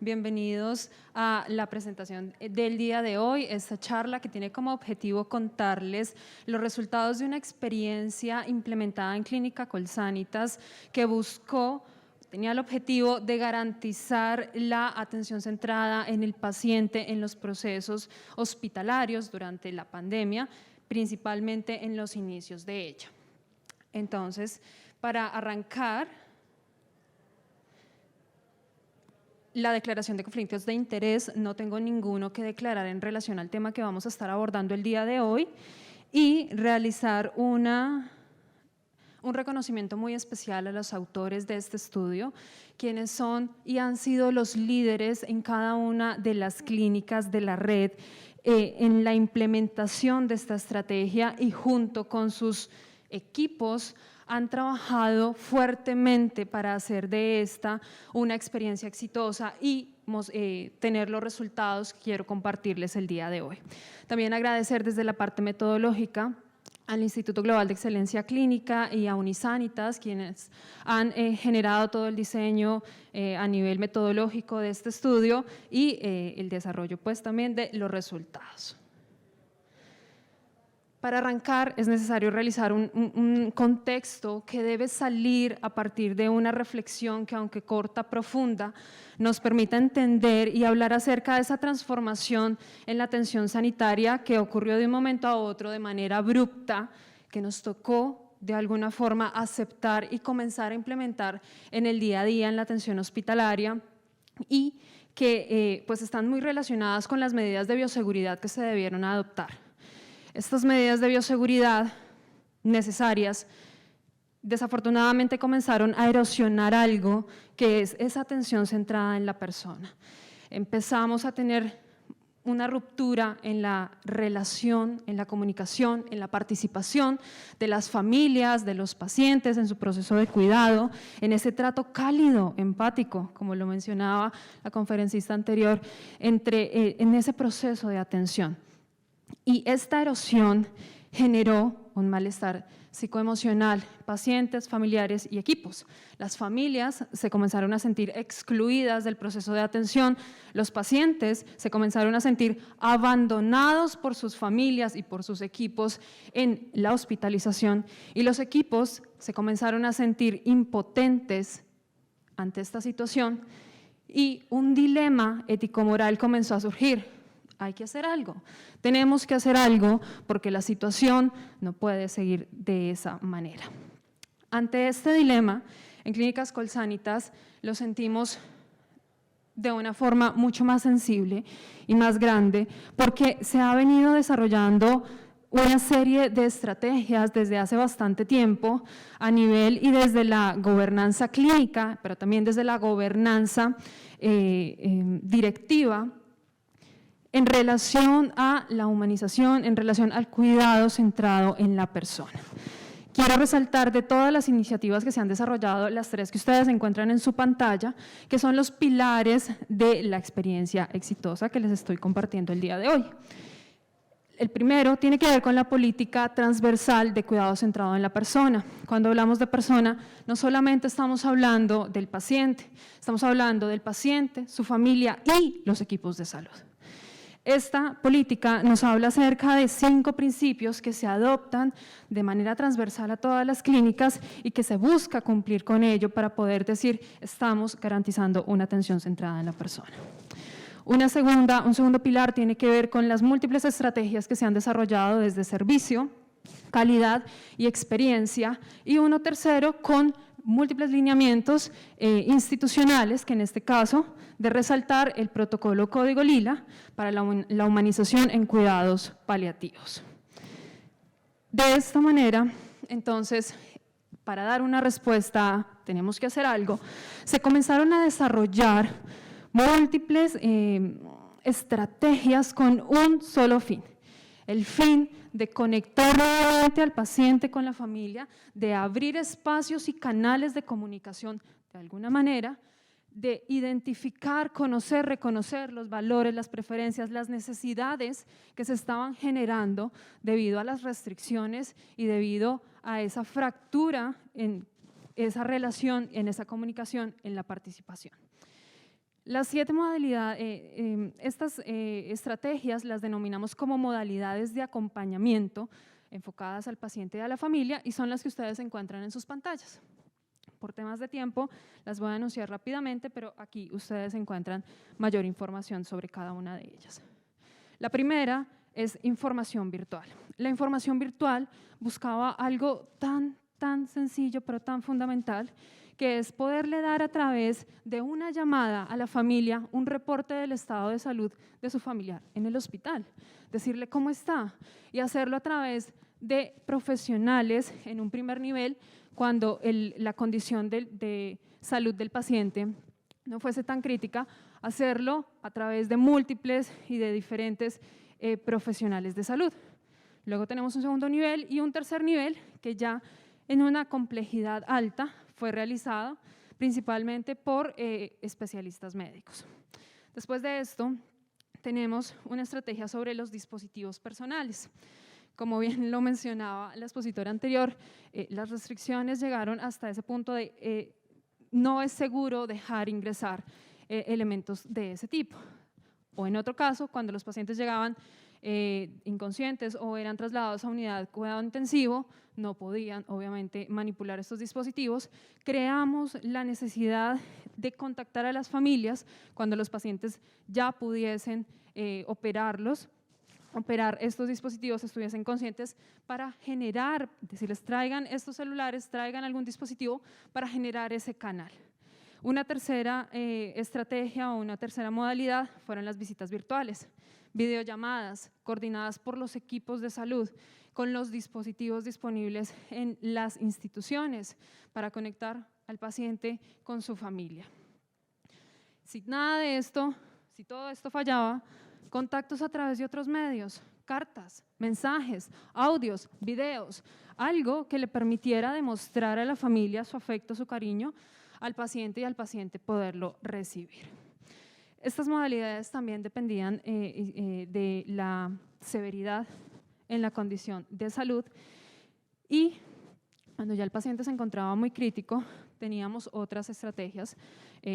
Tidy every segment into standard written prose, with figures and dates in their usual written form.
Bienvenidos a la presentación del día de hoy, esta charla que tiene como objetivo contarles los resultados de una experiencia implementada en Clínica Colsanitas que tenía el objetivo de garantizar la atención centrada en el paciente en los procesos hospitalarios durante la pandemia, principalmente en los inicios de ella. Entonces, para arrancar, la declaración de conflictos de interés, no tengo ninguno que declarar en relación al tema que vamos a estar abordando el día de hoy y realizar un reconocimiento muy especial a los autores de este estudio, quienes son y han sido los líderes en cada una de las clínicas de la red en la implementación de esta estrategia y junto con sus equipos han trabajado fuertemente para hacer de esta una experiencia exitosa y tener los resultados que quiero compartirles el día de hoy. También agradecer desde la parte metodológica al Instituto Global de Excelencia Clínica y a Unisanitas, quienes han generado todo el diseño a nivel metodológico de este estudio y el desarrollo pues también de los resultados. Para arrancar es necesario realizar un contexto que debe salir a partir de una reflexión que, aunque corta, profunda, nos permita entender y hablar acerca de esa transformación en la atención sanitaria que ocurrió de un momento a otro de manera abrupta, que nos tocó de alguna forma aceptar y comenzar a implementar en el día a día en la atención hospitalaria y que pues están muy relacionadas con las medidas de bioseguridad que se debieron adoptar. Estas medidas de bioseguridad necesarias desafortunadamente comenzaron a erosionar algo que es esa atención centrada en la persona. Empezamos a tener una ruptura en la relación, en la comunicación, en la participación de las familias, de los pacientes en su proceso de cuidado, en ese trato cálido, empático, como lo mencionaba la conferencista anterior, en ese proceso de atención. Y esta erosión generó un malestar psicoemocional, pacientes, familiares y equipos. Las familias se comenzaron a sentir excluidas del proceso de atención, los pacientes se comenzaron a sentir abandonados por sus familias y por sus equipos en la hospitalización y los equipos se comenzaron a sentir impotentes ante esta situación y un dilema ético-moral comenzó a surgir. Hay que hacer algo, tenemos que hacer algo porque la situación no puede seguir de esa manera. Ante este dilema, en Clínicas Colsanitas lo sentimos de una forma mucho más sensible y más grande porque se ha venido desarrollando una serie de estrategias desde hace bastante tiempo a nivel y desde la gobernanza clínica, pero también desde la gobernanza directiva, en relación a la humanización, en relación al cuidado centrado en la persona. Quiero resaltar de todas las iniciativas que se han desarrollado, las tres que ustedes encuentran en su pantalla, que son los pilares de la experiencia exitosa que les estoy compartiendo el día de hoy. El primero tiene que ver con la política transversal de cuidado centrado en la persona. Cuando hablamos de persona, no solamente estamos hablando del paciente, estamos hablando del paciente, su familia y los equipos de salud. Esta política nos habla acerca de 5 principios que se adoptan de manera transversal a todas las clínicas y que se busca cumplir con ello para poder decir estamos garantizando una atención centrada en la persona. Un segundo pilar tiene que ver con las múltiples estrategias que se han desarrollado desde servicio, calidad y experiencia y uno tercero con múltiples lineamientos institucionales, que en este caso de resaltar el protocolo Código Lila para la humanización en cuidados paliativos. De esta manera, entonces, para dar una respuesta, tenemos que hacer algo, se comenzaron a desarrollar múltiples estrategias con un solo fin, el fin de conectar nuevamente al paciente con la familia, de abrir espacios y canales de comunicación de alguna manera, de identificar, conocer, reconocer los valores, las preferencias, las necesidades que se estaban generando debido a las restricciones y debido a esa fractura en esa relación, en esa comunicación, en la participación. Las 7 modalidades, estas estrategias las denominamos como modalidades de acompañamiento enfocadas al paciente y a la familia y son las que ustedes encuentran en sus pantallas. Por temas de tiempo las voy a anunciar rápidamente, pero aquí ustedes encuentran mayor información sobre cada una de ellas. La primera es información virtual. La información virtual buscaba algo tan sencillo, pero tan fundamental, que es poderle dar a través de una llamada a la familia un reporte del estado de salud de su familiar en el hospital, decirle cómo está y hacerlo a través de profesionales en un primer nivel cuando la condición de salud del paciente no fuese tan crítica, hacerlo a través de múltiples y de diferentes profesionales de salud. Luego tenemos un segundo nivel y un tercer nivel que ya en una complejidad alta fue realizado principalmente por especialistas médicos. Después de esto, tenemos una estrategia sobre los dispositivos personales. Como bien lo mencionaba la expositora anterior, las restricciones llegaron hasta ese punto de no es seguro dejar ingresar elementos de ese tipo. O en otro caso, cuando los pacientes llegaban inconscientes o eran trasladados a unidad de cuidado intensivo, no podían obviamente manipular estos dispositivos. Creamos la necesidad de contactar a las familias cuando los pacientes ya pudiesen operar estos dispositivos, estuviesen conscientes, para generar, decirles traigan estos celulares, traigan algún dispositivo para generar ese canal. Una tercera estrategia o una tercera modalidad fueron las visitas virtuales, videollamadas coordinadas por los equipos de salud con los dispositivos disponibles en las instituciones para conectar al paciente con su familia. Si nada de esto, si todo esto fallaba, contactos a través de otros medios, cartas, mensajes, audios, videos, algo que le permitiera demostrar a la familia su afecto, su cariño al paciente y al paciente poderlo recibir. Estas modalidades también dependían de la severidad en la condición de salud y cuando ya el paciente se encontraba muy crítico, teníamos otras estrategias,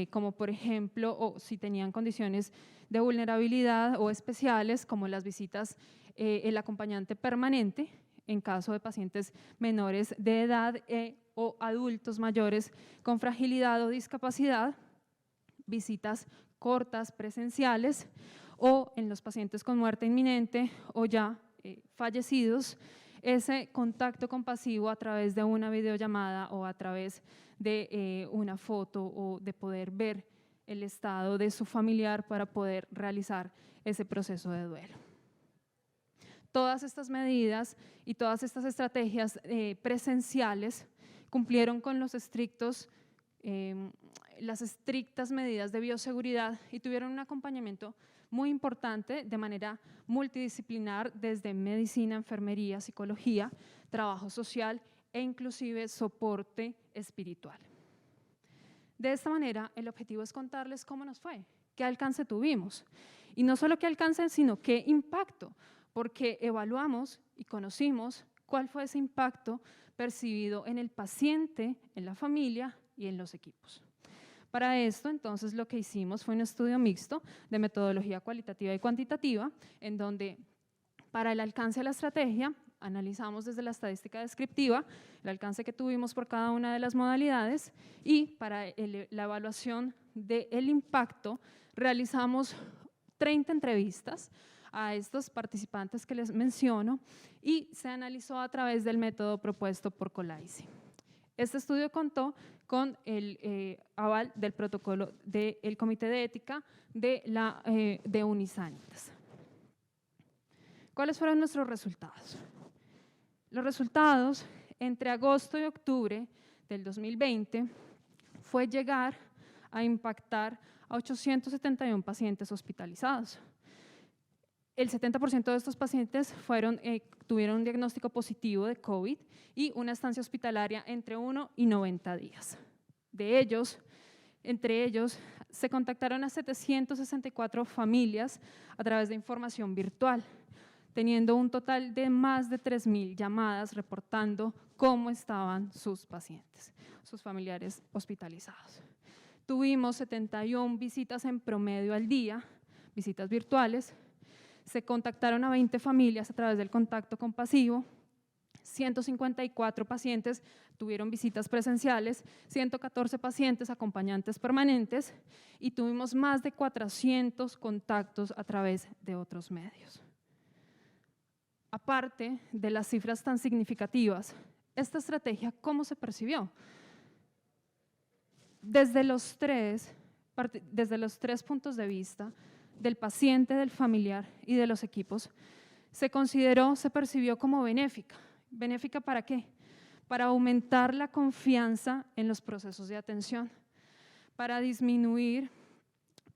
como por ejemplo, o si tenían condiciones de vulnerabilidad o especiales, como las visitas, el acompañante permanente, en caso de pacientes menores de edad o adultos mayores con fragilidad o discapacidad, visitas cortas presenciales o en los pacientes con muerte inminente o ya fallecidos, ese contacto compasivo a través de una videollamada o a través de una foto o de poder ver el estado de su familiar para poder realizar ese proceso de duelo. Todas estas medidas y todas estas estrategias presenciales cumplieron con las estrictas medidas de bioseguridad y tuvieron un acompañamiento muy importante de manera multidisciplinar desde medicina, enfermería, psicología, trabajo social e inclusive soporte espiritual. De esta manera, el objetivo es contarles cómo nos fue, qué alcance tuvimos y no solo qué alcance, sino qué impacto, porque evaluamos y conocimos cuál fue ese impacto percibido en el paciente, en la familia y en los equipos. Para esto, entonces, lo que hicimos fue un estudio mixto de metodología cualitativa y cuantitativa, en donde para el alcance de la estrategia analizamos desde la estadística descriptiva el alcance que tuvimos por cada una de las modalidades y para la evaluación del impacto realizamos 30 entrevistas a estos participantes que les menciono y se analizó a través del método propuesto por Colaisi. Este estudio contó con el aval del protocolo del Comité de Ética de Unisanitas. ¿Cuáles fueron nuestros resultados? Los resultados entre agosto y octubre del 2020 fue llegar a impactar a 871 pacientes hospitalizados. El 70% de estos pacientes tuvieron un diagnóstico positivo de COVID y una estancia hospitalaria entre 1 y 90 días. Entre ellos, se contactaron a 764 familias a través de información virtual, teniendo un total de más de 3.000 llamadas reportando cómo estaban sus pacientes, sus familiares hospitalizados. Tuvimos 71 visitas en promedio al día, visitas virtuales. Se contactaron a 20 familias a través del contacto compasivo. 154 pacientes tuvieron visitas presenciales, 114 pacientes acompañantes permanentes y tuvimos más de 400 contactos a través de otros medios. Aparte de las cifras tan significativas, esta estrategia, ¿cómo se percibió? Desde los tres puntos de vista, del paciente, del familiar y de los equipos, se percibió como benéfica. ¿Benéfica para qué? Para aumentar la confianza en los procesos de atención, para disminuir,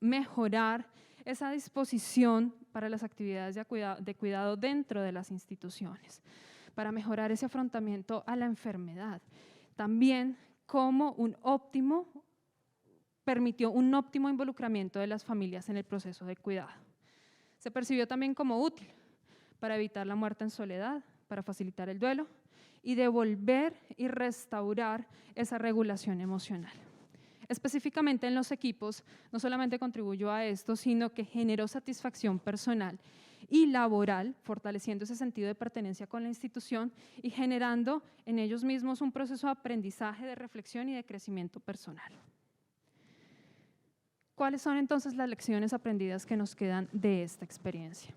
mejorar esa disposición para las actividades de cuidado dentro de las instituciones, para mejorar ese afrontamiento a la enfermedad. También como permitió un óptimo involucramiento de las familias en el proceso de cuidado. Se percibió también como útil para evitar la muerte en soledad, para facilitar el duelo y devolver y restaurar esa regulación emocional. Específicamente en los equipos, no solamente contribuyó a esto, sino que generó satisfacción personal y laboral, fortaleciendo ese sentido de pertenencia con la institución y generando en ellos mismos un proceso de aprendizaje, de reflexión y de crecimiento personal. ¿Cuáles son entonces las lecciones aprendidas que nos quedan de esta experiencia?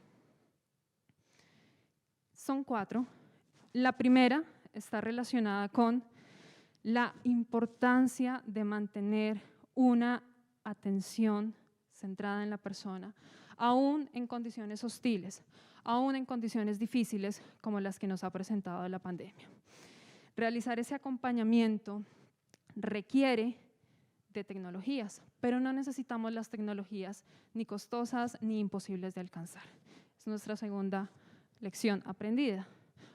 Son 4. La primera está relacionada con la importancia de mantener una atención centrada en la persona, aún en condiciones hostiles, aún en condiciones difíciles como las que nos ha presentado la pandemia. Realizar ese acompañamiento requiere de tecnologías, pero no necesitamos las tecnologías ni costosas ni imposibles de alcanzar. Es nuestra segunda lección aprendida.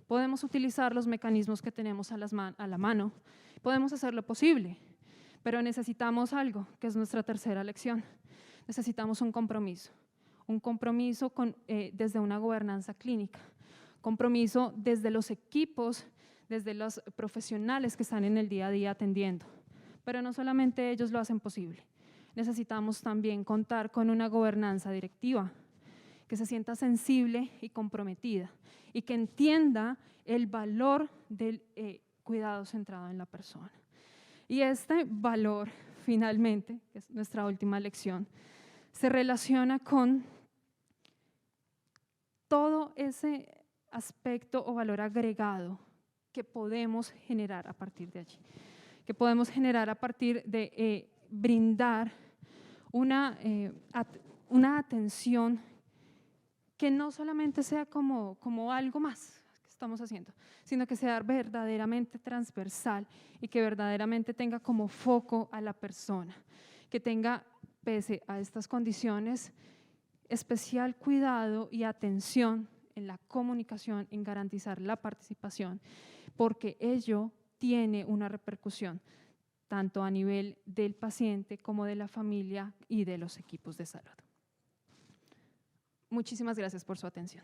Podemos utilizar los mecanismos que tenemos a la mano, podemos hacerlo posible, pero necesitamos algo, que es nuestra tercera lección. Necesitamos un compromiso desde una gobernanza clínica, compromiso desde los equipos, desde los profesionales que están en el día a día atendiendo, pero no solamente ellos lo hacen posible. Necesitamos también contar con una gobernanza directiva, que se sienta sensible y comprometida y que entienda el valor del cuidado centrado en la persona. Y este valor, finalmente, que es nuestra última lección, se relaciona con todo ese aspecto o valor agregado que podemos generar a partir de allí, que podemos generar a partir de brindar una atención que no solamente sea como algo más que estamos haciendo, sino que sea verdaderamente transversal y que verdaderamente tenga como foco a la persona, que tenga, pese a estas condiciones, especial cuidado y atención en la comunicación, en garantizar la participación, porque ello tiene una repercusión tanto a nivel del paciente como de la familia y de los equipos de salud. Muchísimas gracias por su atención.